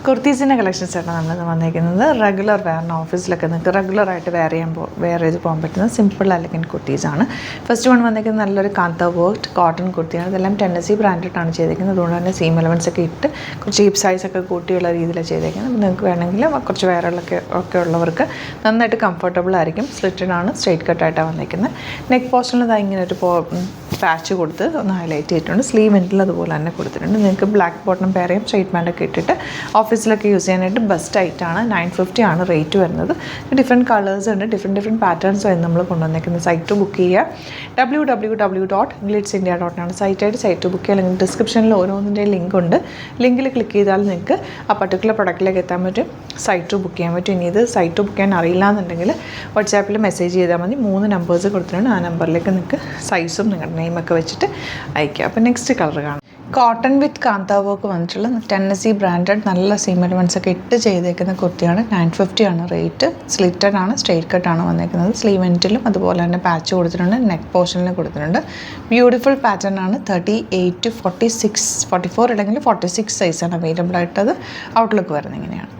കുർത്തീസിൻ്റെ കളക്ഷൻസാണ് നമ്മൾ വന്നിരിക്കുന്നത്. റെഗുലർ വെയറിന് ഓഫീസിലൊക്കെ നിങ്ങൾക്ക് റെഗുലറായിട്ട് വെയർ ചെയ്ത് പോകാൻ പറ്റുന്ന സിമ്പിൾ എലഗൻറ്റ് കുർത്തീസാണ്. ഫസ്റ്റ് വൺ വന്നിരിക്കുന്നത് നല്ലൊരു കാന്ത വർക്ക്ഡ് കോട്ടൺ കുർത്തിയാണ്. ഇതെല്ലാം ടെന്നസി ബ്രാൻഡാണ് ചെയ്തിരിക്കുന്നത്. അതുകൊണ്ട് തന്നെ സീം എലവൻസ് ഒക്കെ ഇട്ട് കുറച്ച് ഹീപ്പ് സൈസൊക്കെ കൂട്ടിയുള്ള രീതിയിലാണ് ചെയ്തിരിക്കുന്നത്. അപ്പോൾ നിങ്ങൾക്ക് വേണമെങ്കിൽ കുറച്ച് വെയറുകളൊക്കെ ഉള്ളവർക്ക് നന്നായിട്ട് കംഫർട്ടബിൾ ആയിരിക്കും. സ്ലിറ്റഡ് ആണ്, സ്ട്രെയിറ്റ് കട്ടായിട്ടാണ് വന്നിരിക്കുന്നത്. നെക്ക് പോർഷനിൽ ഇങ്ങനെ ഒരു പാച്ച് കൊടുത്ത് ഒന്ന് ഹൈലൈറ്റ് ചെയ്തിട്ടുണ്ട്. സ്ലീവ് എൻഡിൽ അതുപോലെ തന്നെ കൊടുത്തിട്ടുണ്ട്. നിങ്ങൾക്ക് ബ്ലാക്ക് ബോട്ടം പെയർ ചെയ്യും സ്ട്രെയിറ്റ് ബാൻഡൊക്കെ ഇട്ടിട്ട് ഓഫീസിലൊക്കെ യൂസ് ചെയ്യാനായിട്ട് ബെസ്റ്റ് ആയിട്ടാണ്. 950 ആണ് റേറ്റ് വരുന്നത്. ഡിഫറെൻറ്റ് കളേഴ്സ് ഉണ്ട്, ഡിഫറെൻറ്റ് പാറ്റേൺസ് ആയി നമ്മൾ കൊണ്ടുവന്നിരിക്കുന്നത്. സൈറ്റ് ബുക്ക് ചെയ്യുക www.glitzindia.com സൈറ്റ് ബുക്ക് ചെയ്യുക. അല്ലെങ്കിൽ ഡിസ്ക്രിപ്ഷനിൽ ഓരോന്നിൻ്റെ ലിങ്ക് ഉണ്ട്. ലിങ്കിൽ ക്ലിക്ക് ചെയ്താൽ നിങ്ങൾക്ക് ആ പർട്ടിക്കുലർ പ്രൊഡക്റ്റിലേക്ക് എത്താൻ പറ്റും. സൈറ്റ് ബുക്ക് ചെയ്യാൻ പറ്റും. ഇനി ഇത് സൈറ്റ് ബുക്ക് ചെയ്യാൻ അറിയില്ല എന്നുണ്ടെങ്കിൽ വാട്സാപ്പിൽ മെസ്സേജ് ചെയ്താൽ മതി. 3 നമ്പേഴ്സ് കൊടുത്തിട്ടുണ്ട്. ആ നമ്പറിലേക്ക് നിങ്ങൾക്ക് സൈസും നിങ്ങളുടെ നെയിമൊക്കെ വെച്ചിട്ട് അയക്കുക. അപ്പോൾ നെക്സ്റ്റ് കളർ കാണാം. കോട്ടൺ വിത്ത് കാന്ത വർക്ക് വന്നിട്ടുള്ള ടെന്നസി ബ്രാൻഡഡ് നല്ല സീം എലമെൻറ്റ്സ് ഒക്കെ ഇട്ട് ചെയ്തേക്കുന്ന കുർത്തിയാണ്. 950 ആണ് റേറ്റ്. സ്ലിറ്റഡ് ആണ്, സ്ട്രെയിറ്റ് കട്ടാണ് വന്നിരിക്കുന്നത്. സ്ലീവ് എൻഡിലും അതുപോലെ തന്നെ പാച്ച് കൊടുത്തിട്ടുണ്ട്. നെക്ക് പോർഷനിലും കൊടുത്തിട്ടുണ്ട്. ബ്യൂട്ടിഫുൾ പാറ്റേൺ ആണ്. 38 to 44 അല്ലെങ്കിൽ 46 സൈസാണ് അവൈലബിൾ ആയിട്ടത്. ഔട്ട്ലുക്ക് വരുന്നത് ഇങ്ങനെയാണ്.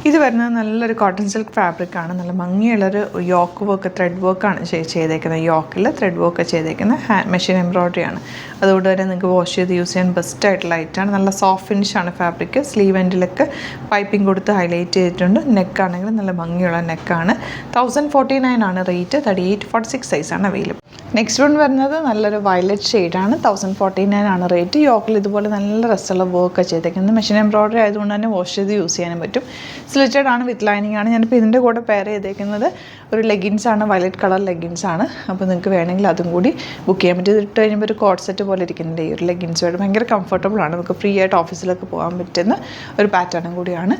ഇത് വരുന്നത് നല്ലൊരു കോട്ടൺ സിൽക്ക് ഫാബ്രിക്കാണ്. നല്ല ഭംഗിയുള്ളൊരു യോക്ക് വർക്ക്, ത്രെഡ് വർക്കാണ് ചെയ്തേക്കുന്നത്. യോക്കിൽ ത്രെഡ് വർക്ക് ചെയ്തേക്കുന്നത് മെഷീൻ എംബ്രോയ്ഡറി ആണ്. അതുകൊണ്ട് തന്നെ നിങ്ങൾക്ക് വാഷ് ചെയ്ത് യൂസ് ചെയ്യാൻ ബെസ്റ്റ് ആയിട്ടുള്ള ഐറ്റാണ്. നല്ല സോഫ്റ്റ് ഫിനിഷാണ് ഫാബ്രിക്. സ്ലീവ് എൻഡിലൊക്കെ പൈപ്പിംഗ് കൊടുത്ത് ഹൈലൈറ്റ് ചെയ്തിട്ടുണ്ട്. നെക്കാണെങ്കിൽ നല്ല ഭംഗിയുള്ള നെക്കാണ്. 1049 ആണ് റേറ്റ്. 38 to 46 സൈസാണ് അവൈലബിൾ. നെക്സ്റ്റ് വൺ വരുന്നത് നല്ലൊരു വയലറ്റ് ഷെയ്ഡാണ്. 1049 ആണ് റേറ്റ്. യോക്കിൽ ഇതുപോലെ നല്ല രസമുള്ള വർക്ക് ചെയ്തേക്കുന്നത്. മെഷീൻ എംബ്രോയ്ഡറി ആയതുകൊണ്ട് തന്നെ വാഷ് ചെയ്ത് യൂസ് ചെയ്യാനും പറ്റും. സ്ലിറ്റഡ് ആണ്, വിത്ത് ലൈനിങ് ആണ്. ഞാനിപ്പോൾ ഇതിൻ്റെ കൂടെ പെയർ ചെയ്തേക്കുന്നത് ഒരു ലെഗിൻസാണ്, വയലറ്റ് കളർ ലെഗിൻസാണ്. അപ്പോൾ നിങ്ങൾക്ക് വേണമെങ്കിൽ അതും കൂടി ബുക്ക് ചെയ്യാൻ പറ്റും. ഇട്ട് കഴിയുമ്പോൾ ഒരു കോട്ട് സെറ്റ് പോലെ ഇരിക്കുന്നുണ്ട്. ഈ ഒരു ലെഗിൻസുമായിട്ട് ഭയങ്കര കംഫർട്ടബിൾ ആണ്. നമുക്ക് ഫ്രീ ആയിട്ട് ഓഫീസിലൊക്കെ പോകാൻ പറ്റുന്ന ഒരു പാറ്റേണും കൂടിയാണ്.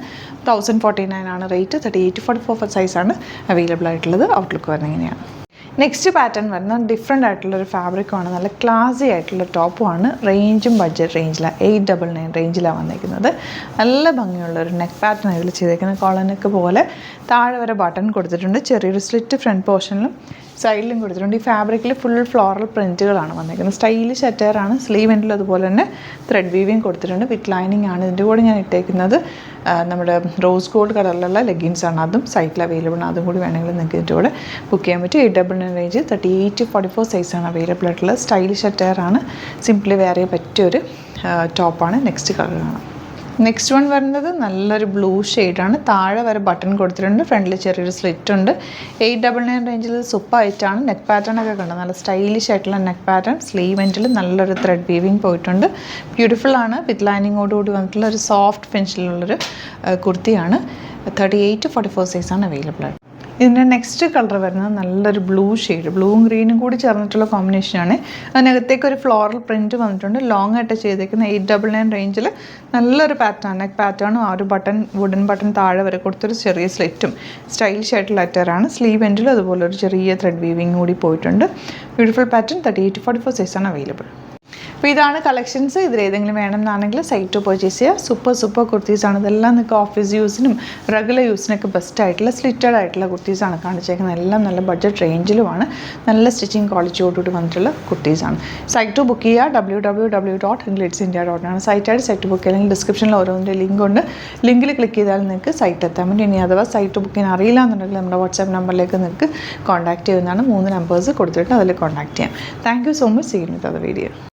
1049 ആണ് റേറ്റ്. 38 to 44 സൈസാണ് അവൈലബിൾ ആയിട്ടുള്ളത്. ഔട്ട്ലുക്ക് വരുന്നത് ഇങ്ങനെയാണ്. നെക്സ്റ്റ് പാറ്റേൺ വരുന്നത് ഡിഫറെൻ്റ് ആയിട്ടുള്ളൊരു ഫാബ്രിക്കുമാണ്. നല്ല ക്ലാസി ആയിട്ടുള്ള ടോപ്പുമാണ്. റേഞ്ചും ബഡ്ജറ്റ് റേഞ്ചിലാണ്. 899 റേഞ്ചിലാണ് വന്നിരിക്കുന്നത്. നല്ല ഭംഗിയുള്ളൊരു നെക്ക് പാറ്റേൺ ഇതിൽ ചെയ്തേക്കുന്നത്. കോളർ നെക്ക് പോലെ താഴെ വരെ ബട്ടൺ കൊടുത്തിട്ടുണ്ട്. ചെറിയൊരു സ്ലിറ്റ് ഫ്രണ്ട് പോർഷനിലും സൈഡിലും കൊടുത്തിട്ടുണ്ട്. ഈ ഫാബ്രിക്കിൽ ഫുൾ ഫ്ലോറൽ പ്രിൻറ്റുകളാണ് വന്നിരിക്കുന്നത്. സ്റ്റൈലിഷ് അറ്റയറാണ്. സ്ലീവ് എൻഡിൽ അതുപോലെ തന്നെ ത്രെഡ് വീവിങ് കൊടുത്തിട്ടുണ്ട്. വിത്ത് ലൈനിങ് ആണ്. ഇതിൻ്റെ കൂടെ ഞാൻ ഇട്ടേക്കുന്നത് നമ്മുടെ റോസ് ഗോൾഡ് കളറിലുള്ള ലെഗിൻസാണ്. അതും സൈറ്റിൽ അവൈലബിൾ ആണ്. അതും കൂടി വേണമെങ്കിൽ നിങ്ങൾക്ക് ഇതിൻ്റെ കൂടെ ബുക്ക് ചെയ്യാൻ പറ്റും. 899 റേഞ്ച്. 38 to 44 സൈസാണ് അവൈലബിൾ ആയിട്ടുള്ളത്. സ്റ്റൈലിഷ് അറ്റയറാണ്. സിംപ്ലി വെയർ ചെയ്യാൻ പറ്റിയൊരു ടോപ്പാണ്. നെക്സ്റ്റ് കളർ കാണാം. നെക്സ്റ്റ് വൺ വരുന്നത് നല്ലൊരു ബ്ലൂ ഷെയ്ഡാണ്. താഴെ വരെ ബട്ടൺ കൊടുത്തിട്ടുണ്ട്. ഫ്രണ്ടിൽ ചെറിയൊരു സ്ലിറ്റ് ഉണ്ട്. 899 റേഞ്ചിൽ സൂപ്പറായിട്ടാണ്. നെക്ക് പാറ്റേൺ ഒക്കെ കണ്ടത്. നല്ല സ്റ്റൈലിഷ് ആയിട്ടുള്ള നെക്ക് പാറ്റേൺ. സ്ലീവ് എൻഡിൽ നല്ലൊരു ത്രെഡ് വീവിങ് പോയിട്ടുണ്ട്. ബ്യൂട്ടിഫുൾ ആണ്. വിത്ത് ലൈനിങ്ങോടുകൂടി വന്നിട്ടുള്ള ഒരു സോഫ്റ്റ് ഫിനിഷിലുള്ളൊരു കുർത്തിയാണ്. 38 to 44 സൈസാണ് അവൈലബിൾ ആയിട്ട്. ഇതിൻ്റെ നെക്സ്റ്റ് കളർ വരുന്നത് നല്ലൊരു ബ്ലൂ ഷെയ്ഡ്. ബ്ലൂവും ഗ്രീനും കൂടി ചേർന്നിട്ടുള്ള കോമ്പിനേഷനാണ്. അതിനകത്തേക്ക് ഒരു ഫ്ലോറൽ പ്രിൻറ്റ് വന്നിട്ടുണ്ട്. ലോങ് ആയിട്ട് ചെയ്തേക്കുന്ന 899 റേഞ്ചിൽ നല്ലൊരു പാറ്റേൺ, നെക്ക് പാറ്റേണും ആ ഒരു വുഡൻ ബട്ടൺ താഴെ വരെ കൊടുത്തൊരു ചെറിയ സ്ലിറ്റും സ്റ്റൈലിഷ് ആയിട്ടുള്ള അറ്ററാണ്. സ്ലീവ് എൻഡിലും അതുപോലെ ഒരു ചെറിയ ത്രെഡ് വീവിങ് കൂടി പോയിട്ടുണ്ട്. Beautiful pattern. 38 to 44 സൈസാണ് അവൈലബിൾ. അപ്പോൾ ഇതാണ് കളക്ഷൻസ്. ഇതിലേതെങ്കിലും വേണമെന്നാണെങ്കിൽ സൈറ്റ് പർച്ചേസ് ചെയ്യുക. സൂപ്പർ കുർത്തീസാണ്. ഇതെല്ലാം നിങ്ങൾക്ക് ഓഫീസ് യൂസിനും റെഗുലർ യൂസിനൊക്കെ ബെസ്റ്റ് ആയിട്ടുള്ള സ്ലിറ്റഡ് ആയിട്ടുള്ള കുർത്തീസാണ് കാണിച്ചേക്കുന്നത്. എല്ലാം നല്ല ബഡ്ജറ്റ് റേഞ്ചിലുമാണ്. നല്ല സ്റ്റിച്ചിങ് ക്വാളിറ്റിയോടുകൂടി വന്നിട്ടുള്ള കുർത്തീസാണ്. സൈറ്റ് ബുക്ക് ചെയ്യുക www.glitzindia.com സൈറ്റ് ബുക്ക് അല്ലെങ്കിൽ ഡിസ്ക്രിപ്ഷനിൽ ഓരോന്നിൻ്റെ ലിങ്ക് ഉണ്ട്. ലിങ്കിൽ ക്ലിക്ക് ചെയ്താൽ നിങ്ങൾക്ക് സൈറ്റ് എത്താൻ പറ്റും. ഇനി അഥവാ സൈറ്റ് ബുക്ക് ചെയ്യാൻ അറിയില്ല എന്നുണ്ടെങ്കിൽ നമ്മുടെ വാട്സാപ്പ് നമ്പറിലേക്ക് നിങ്ങൾക്ക് കോൺടാക്ട് ചെയ്യുന്നതാണ്. 3 നമ്പേഴ്സ് കൊടുത്തിട്ട് അതിൽ കോൺടാക്ട് ചെയ്യാം. Thank you so much. See you with the video.